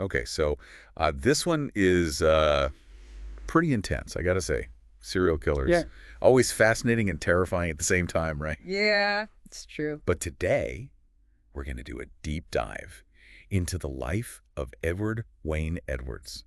Okay, so this one is pretty intense, I gotta say. Serial Yeah. killers. Always fascinating and terrifying at the same time, right? Yeah, it's true. But today, we're going to do a deep dive into the life of Edward Wayne Edwards.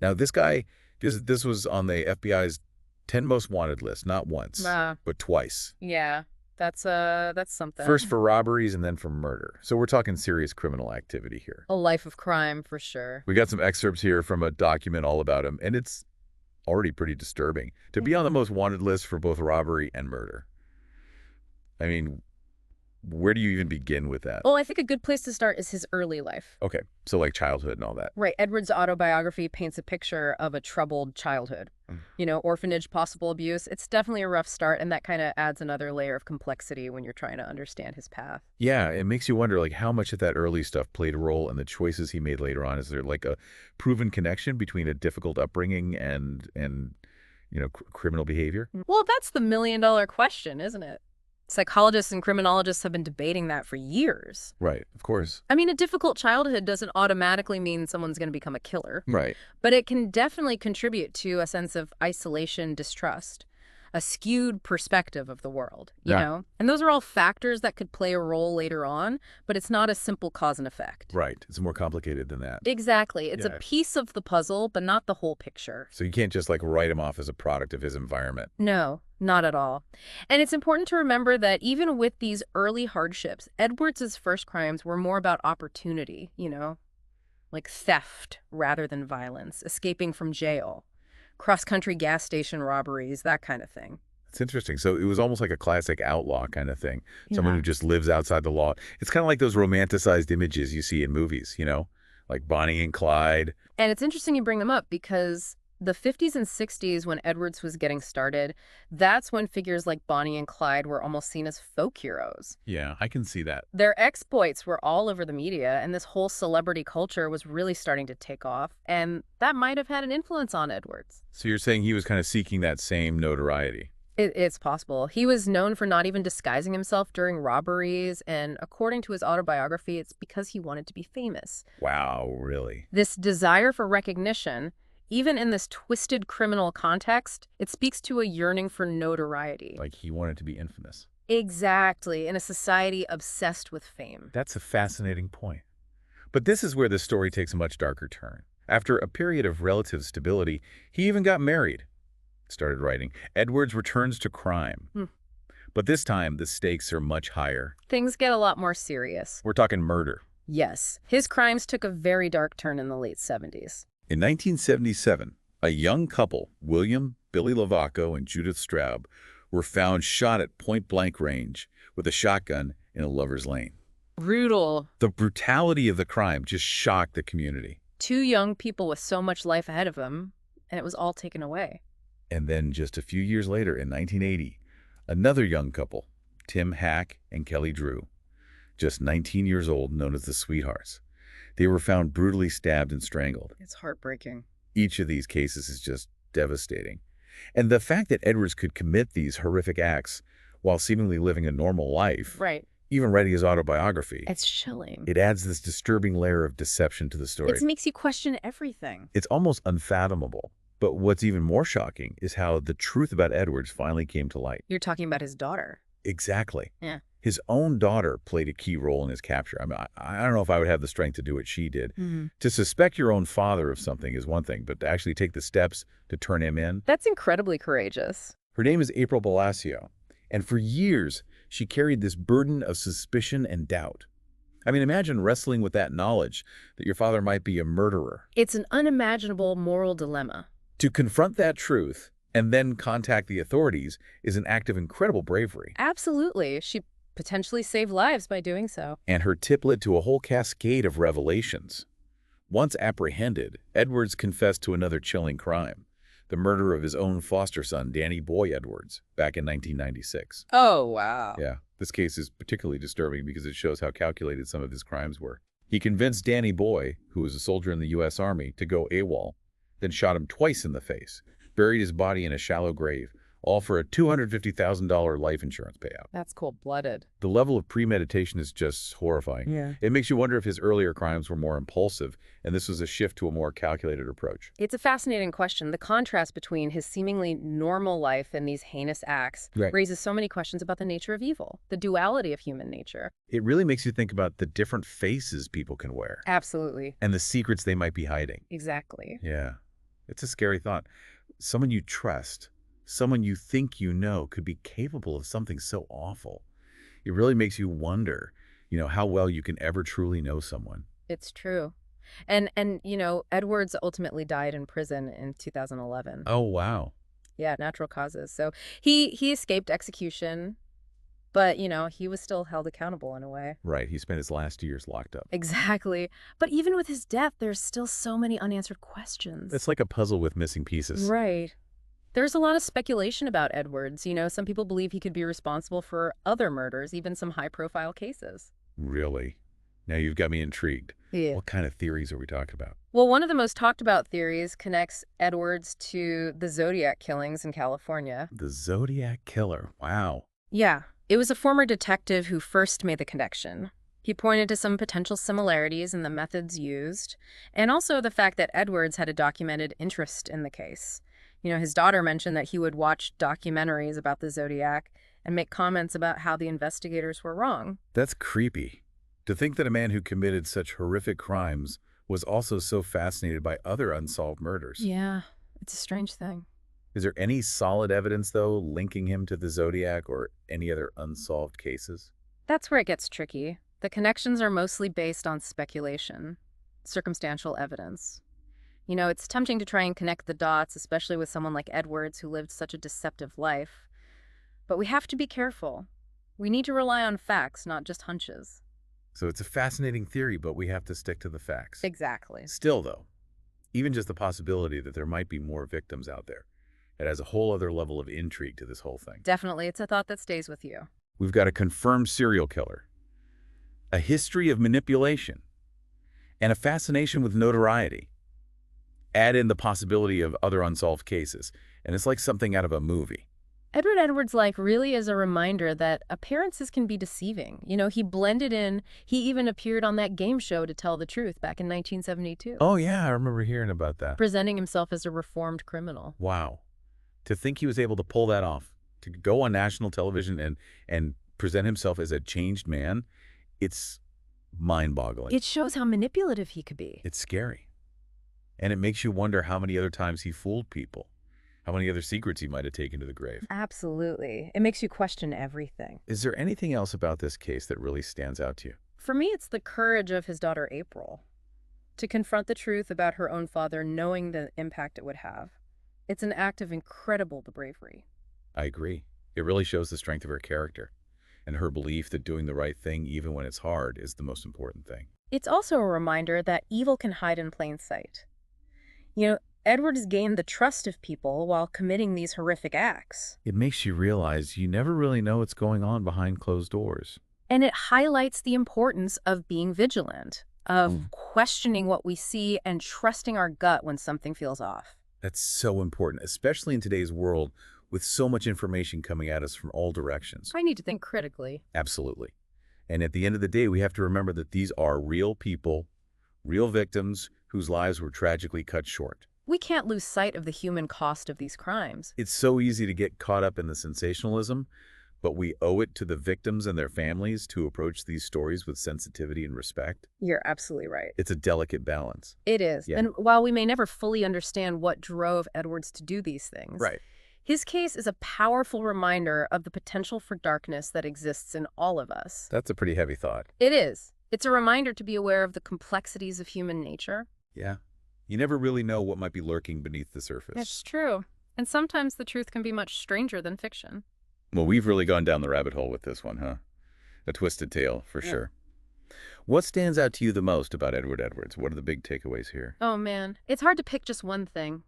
Now, this guy, this was on the FBI's 10 most wanted list, not once, Uh, but twice. yeah, that's First something. for robberies and then for murder. So we're talking serious criminal activity here. A life of crime for sure. We got some excerpts here from a document all about him, and it's already pretty disturbing to be on the most wanted list for both robbery and murder. I mean, where do you even begin with that? Well, I think a good place to start is his early life. Okay, so like childhood and all that. Right. Edward's autobiography paints a picture of a troubled childhood. Mm. Orphanage, possible abuse. It's definitely a rough start, and that kind of adds another layer of complexity when you're trying to understand his path. Yeah, it makes you wonder like how much of that early stuff played a role in the choices he made later on. Is there like a proven connection between a difficult upbringing and criminal behavior? Well, that's the million-dollar question, isn't it? Psychologists and criminologists have been debating that for years. Right, of course. I mean, a difficult childhood doesn't automatically mean someone's going to become a killer, Right. but it can definitely contribute to a sense of isolation, distrust, a skewed perspective of the world, you Yeah. know? And those are all factors that could play a role later on, but it's not a simple cause and effect. Right. It's more complicated than that. Exactly. It's a Yeah. piece of the puzzle, but not the whole picture. So you can't just like write him off as a product of his environment. No, not at all. And it's important to remember that even with these early hardships, Edwards's first crimes were more about opportunity, like theft rather than violence, escaping from jail, cross-country gas station robberies, that kind of thing. It's interesting. So it was almost like a classic outlaw kind of thing. Someone Yeah. who just lives outside the law. It's kind of like those romanticized images you see in movies, like Bonnie and Clyde. And it's interesting you bring them up because the 50s and 60s, when Edwards was getting started, that's when figures like Bonnie and Clyde were almost seen as folk heroes. Yeah, I can see that. Their exploits were all over the media, and this whole celebrity culture was really starting to take off, and that might have had an influence on Edwards. So you're saying he was kind of seeking that same notoriety. It's possible. He was known for not even disguising himself during robberies, and according to his autobiography, it's because he wanted to be famous. Wow, really? This desire for recognition, even in this twisted criminal context, it speaks to a yearning for notoriety. Like he wanted to be infamous. Exactly, in a society obsessed with fame. That's a fascinating point. But this is where the story takes a much darker turn. After a period of relative stability, he even got married. Started writing. Edwards returns to crime. Hmm. But this time, the stakes are much higher. Things get a lot more serious. We're talking murder. Yes, his crimes took a very dark turn in the late 70s. In 1977, a young couple, William Billy Lavaco and Judith Straub, were found shot at point-blank range with a shotgun in a lover's lane. Brutal. The brutality of the crime just shocked the community. Two young people with so much life ahead of them, and it was all taken away. And then just a few years later, in 1980, another young couple, Tim Hack and Kelly Drew, just 19 years old, known as the Sweethearts. They were found brutally stabbed and strangled. It's heartbreaking. Each of these cases is just devastating. And the fact that Edwards could commit these horrific acts while seemingly living a normal life, Right. even writing his autobiography, It's chilling. it adds this disturbing layer of deception to the story. It makes you question everything. It's almost unfathomable. But what's even more shocking is how the truth about Edwards finally came to light. You're talking about his daughter. Exactly. Yeah. His own daughter played a key role in his capture. I mean, I don't know if I would have the strength to do what she did. To suspect your own father of something is one thing, but to actually take the steps to turn him in. That's incredibly courageous. Her name is April Blasio, and for years, she carried this burden of suspicion and doubt. I mean, imagine wrestling with that knowledge that your father might be a murderer. It's an unimaginable moral dilemma. To confront that truth and then contact the authorities is an act of incredible bravery. Absolutely. She potentially saved lives by doing so. And her tip led to a whole cascade of revelations. Once apprehended, Edwards confessed to another chilling crime, the murder of his own foster son, Danny Boy Edwards, back in 1996. Oh, wow. Yeah, this case is particularly disturbing because it shows how calculated some of his crimes were. He convinced Danny Boy, who was a soldier in the U.S. Army, to go AWOL, then shot him twice in the face, buried his body in a shallow grave, all for a $250,000 life insurance payout. That's cold-blooded. The level of premeditation is just horrifying. Yeah. It makes you wonder if his earlier crimes were more impulsive, and this was a shift to a more calculated approach. It's a fascinating question. The contrast between his seemingly normal life and these heinous acts Right. raises so many questions about the nature of evil, the duality of human nature. It really makes you think about the different faces people can wear Absolutely. and the secrets they might be hiding. Exactly. Yeah, it's a scary thought. Someone you trust, someone you think you know could be capable of something so awful. It really makes you wonder, how well you can ever truly know someone. It's true. And Edwards ultimately died in prison in 2011. Oh, wow. Yeah, natural causes. So he escaped execution, but he was still held accountable in a way. Right, he spent his last years locked up. Exactly. But even with his death, there's still so many unanswered questions. It's like a puzzle with missing pieces. Right. There's a lot of speculation about Edwards. Some people believe he could be responsible for other murders, even some high-profile cases. Really? Now you've got me intrigued. Yeah. What kind of theories are we talking about? Well, one of the most talked about theories connects Edwards to the Zodiac killings in California. The Zodiac Killer. Wow. Yeah. It was a former detective who first made the connection. He pointed to some potential similarities in the methods used, and also the fact that Edwards had a documented interest in the case. His daughter mentioned that he would watch documentaries about the Zodiac and make comments about how the investigators were wrong. That's creepy. To think that a man who committed such horrific crimes was also so fascinated by other unsolved murders. Yeah, it's a strange thing. Is there any solid evidence, though, linking him to the Zodiac or any other unsolved cases? That's where it gets tricky. The connections are mostly based on speculation, circumstantial evidence. It's tempting to try and connect the dots, especially with someone like Edwards who lived such a deceptive life. But we have to be careful. We need to rely on facts, not just hunches. So it's a fascinating theory, but we have to stick to the facts. Exactly. Still, though, even just the possibility that there might be more victims out there, it adds a whole other level of intrigue to this whole thing. Definitely, it's a thought that stays with you. We've got a confirmed serial killer, a history of manipulation, and a fascination with notoriety. Add in the possibility of other unsolved cases, and it's like something out of a movie. Edward Edwards' life really is a reminder that appearances can be deceiving. He blended in. He even appeared on that game show To Tell the Truth back in 1972. Oh, yeah, I remember hearing about that. Presenting himself as a reformed criminal. Wow. To think he was able to pull that off, to go on national television and present himself as a changed man, it's mind-boggling. It shows how manipulative he could be. It's scary. And it makes you wonder how many other times he fooled people, how many other secrets he might have taken to the grave. Absolutely. It makes you question everything. Is there anything else about this case that really stands out to you? For me, it's the courage of his daughter, April, to confront the truth about her own father, knowing the impact it would have. It's an act of incredible bravery. I agree. It really shows the strength of her character and her belief that doing the right thing, even when it's hard, is the most important thing. It's also a reminder that evil can hide in plain sight. Edwards gained the trust of people while committing these horrific acts. It makes you realize you never really know what's going on behind closed doors. And it highlights the importance of being vigilant, of questioning what we see and trusting our gut when something feels off. That's so important, especially in today's world with so much information coming at us from all directions. I need to think critically. Absolutely. And at the end of the day, we have to remember that these are real people, real victims whose lives were tragically cut short. We can't lose sight of the human cost of these crimes. It's so easy to get caught up in the sensationalism, but we owe it to the victims and their families to approach these stories with sensitivity and respect. You're absolutely right. It's a delicate balance. It is. Yeah. And while we may never fully understand what drove Edwards to do these things, Right. his case is a powerful reminder of the potential for darkness that exists in all of us. That's a pretty heavy thought. It is. It's a reminder to be aware of the complexities of human nature. Yeah. You never really know what might be lurking beneath the surface. It's true. And sometimes the truth can be much stranger than fiction. Well, we've really gone down the rabbit hole with this one, huh? A twisted tale, for sure. What stands out to you the most about Edward Edwards? What are the big takeaways here? Oh, man. It's hard to pick just one thing.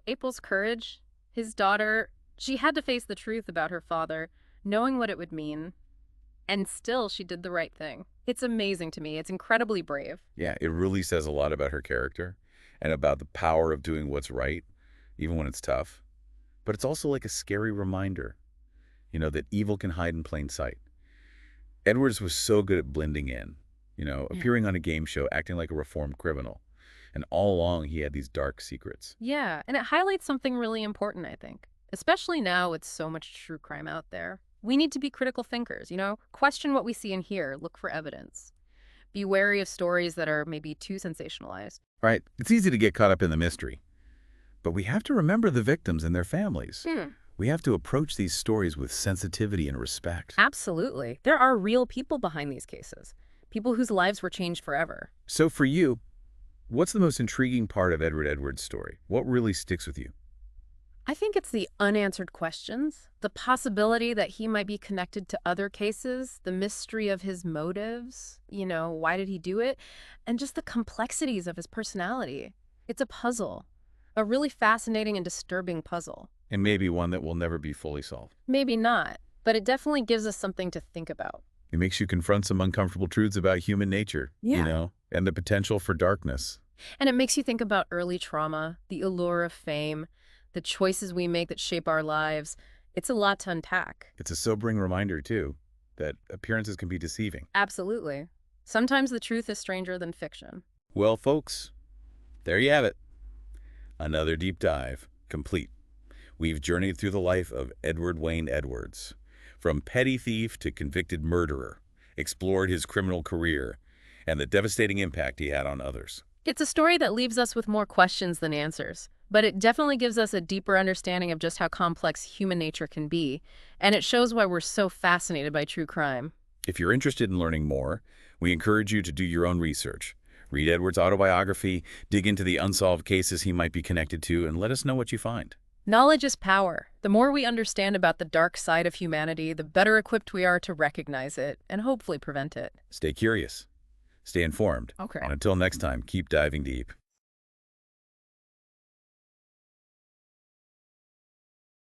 April's courage, his daughter, she had to face the truth about her father, knowing what it would mean, and still she did the right thing. It's amazing to me. It's incredibly brave. Yeah, it really says a lot about her character and about the power of doing what's right, even when it's tough. but it's also like a scary reminder, that evil can hide in plain sight. Edwards was so good at blending in, Yeah. appearing on a game show, acting like a reformed criminal. And all along, he had these dark secrets. Yeah, and it highlights something really important, I think. Especially now with so much true crime out there. We need to be critical thinkers, question what we see and hear, look for evidence. Be wary of stories that are maybe too sensationalized. Right? It's easy to get caught up in the mystery, but we have to remember the victims and their families. Hmm. We have to approach these stories with sensitivity and respect. Absolutely. There are real people behind these cases, people whose lives were changed forever. So for you, what's the most intriguing part of Edward Edwards' story? What really sticks with you? I think it's the unanswered questions, the possibility that he might be connected to other cases, the mystery of his motives, why did he do it, and just the complexities of his personality. It's a puzzle, a really fascinating and disturbing puzzle. And maybe one that will never be fully solved. Maybe not, but it definitely gives us something to think about. It makes you confront some uncomfortable truths about human nature, Yeah. and the potential for darkness. And it makes you think about early trauma, the allure of fame, the choices we make that shape our lives. It's a lot to unpack. It's a sobering reminder, too, that appearances can be deceiving. Absolutely. Sometimes the truth is stranger than fiction. Well, folks, there you have it. Another deep dive, complete. We've journeyed through the life of Edward Wayne Edwards. From petty thief to convicted murderer, explored his criminal career, and the devastating impact he had on others. It's a story that leaves us with more questions than answers, but it definitely gives us a deeper understanding of just how complex human nature can be, and it shows why we're so fascinated by true crime. If you're interested in learning more, we encourage you to do your own research. Read Edwards' autobiography, dig into the unsolved cases he might be connected to, and let us know what you find. Knowledge is power. The more we understand about the dark side of humanity, the better equipped we are to recognize it and hopefully prevent it. Stay curious, stay informed, Okay. and until next time, keep diving deep.